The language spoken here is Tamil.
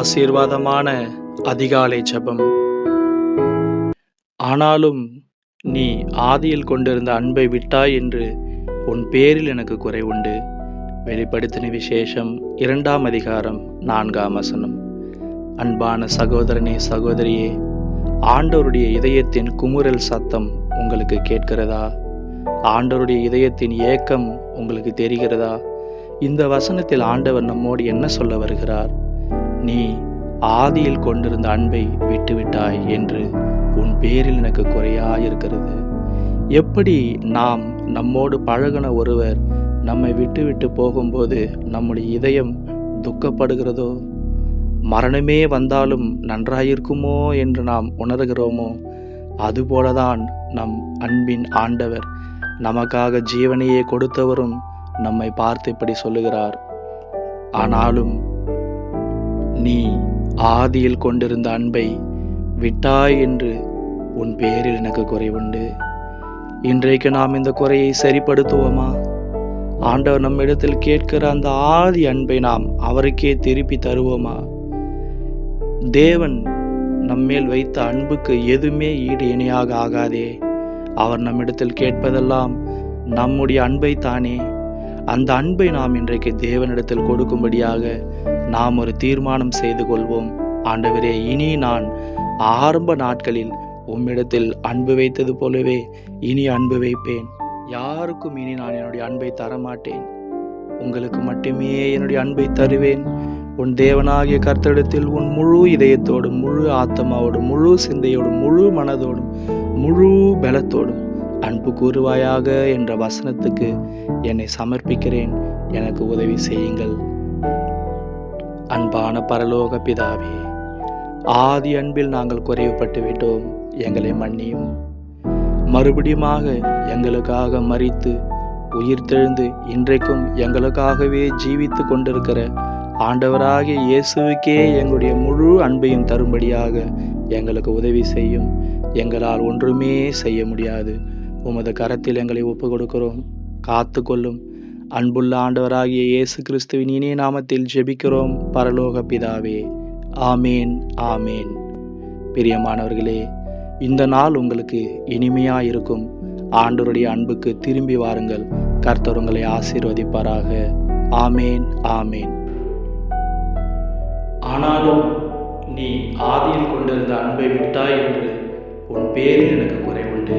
ஆசீர்வாதமான அதிகாலை ஜெபம். ஆனாலும் நீ ஆதியில் கொண்டிருந்த அன்பை விட்டாய் என்று உன் பேரில் எனக்கு குறைவுண்டு. வெளிப்படுத்தின விசேஷம் 2ஆம் அதிகாரம் 4ஆம் வசனம். அன்பான சகோதரனே, சகோதரியே, ஆண்டவருடைய இதயத்தின் குமுறல் சத்தம் உங்களுக்கு கேட்கிறதா? ஆண்டவருடைய இதயத்தின் ஏக்கம் உங்களுக்கு தெரிகிறதா? இந்த வசனத்தில் ஆண்டவர் நம்மோடு என்ன சொல்ல வருகிறார்? நீ ஆதியில் கொண்டிருந்த அன்பை விட்டுவிட்டாய் என்று உன் பேரில் எனக்கு குறையாயிருக்கிறது. எப்படி நாம் நம்மோடு பழகின ஒருவர் நம்மை விட்டு போகும்போது நம்முடைய இதயம் துக்கப்படுகிறதோ, மரணமே வந்தாலும் நன்றாயிருக்குமோ என்று நாம் உணர்கிறோமோ, அதுபோலதான் நம் அன்பின் ஆண்டவர், நமக்காக ஜீவனையே கொடுத்தவரும் நம்மை பார்த்து இப்படி சொல்லுகிறார். ஆனாலும் நீ ஆதியில் கொண்டிருந்த அன்பை விட்டாய் என்று உன் பேரில் எனக்கு குறைவுண்டு. இன்றைக்கு நாம் இந்த குறையை சரிப்படுத்துவோமா? ஆண்டவர் நம்மிடத்தில் கேட்கிற அந்த ஆதி அன்பை நாம் அவருக்கே திருப்பி தருவோமா? தேவன் நம்மேல் வைத்த அன்புக்கு எதுவுமே ஈடு இணையாக ஆகாதே. அவர் நம்மிடத்தில் கேட்பதெல்லாம் நம்முடைய அன்பை தானே. அந்த அன்பை நாம் இன்றைக்கு தேவனிடத்தில் கொடுக்கும்படியாக நாம் ஒரு தீர்மானம் செய்து கொள்வோம். ஆண்டவரே, இனி நான் ஆரம்ப நாட்களில் உம்மிடத்தில் அன்பு வைத்தது போலவே இனி அன்பு வைப்பேன். யாருக்கும் இனி நான் என்னுடைய அன்பை தரமாட்டேன். உங்களுக்கு மட்டுமே என்னுடைய அன்பை தருவேன். உன் தேவனாகிய கர்த்தரிடத்தில் உன் முழு இதயத்தோடும், முழு ஆத்மாவோடும், முழு சிந்தையோடும், முழு மனதோடும், முழு பலத்தோடும் அன்பு கூறுவாயாக என்ற வசனத்துக்கு என்னை சமர்ப்பிக்கிறேன். எனக்கு உதவி செய்யுங்கள். அன்பான பரலோக பிதாவே, ஆதி அன்பில் நாங்கள் குறைவுபட்டு விட்டோம். எங்களை மன்னியும். மறுபடியுமாக எங்களுக்காக மரித்து உயிர்த்தெழுந்து இன்றைக்கும் எங்களுக்காகவே ஜீவித்து கொண்டிருக்கிற ஆண்டவராகிய இயேசுவுக்கே எங்களுடைய முழு அன்பையும் தரும்படியாக எங்களுக்கு உதவி செய்யும். எங்களால் ஒன்றுமே செய்ய முடியாது. உமது கரத்தில் எங்களை ஒப்பு கொடுக்கிறோம். காத்து கொள்ளும். அன்புள்ள ஆண்டவராகிய இயேசு கிறிஸ்துவின் இனிய நாமத்தில் ஜெபிக்கிறோம் பரலோக பிதாவே. ஆமேன், ஆமேன். பிரியமானவர்களே, இந்த நாள் உங்களுக்கு இனிமையாயிருக்கும். ஆண்டவருடைய அன்புக்கு திரும்பி வாருங்கள். கர்த்தர் உங்களை ஆசீர்வதிப்பாராக. ஆமேன், ஆமேன். ஆனாலும் நீ ஆதியில் கொண்டிருந்த அன்பை விட்டாய் என்று உன் பேரில் எனக்கு குறைவுண்டு.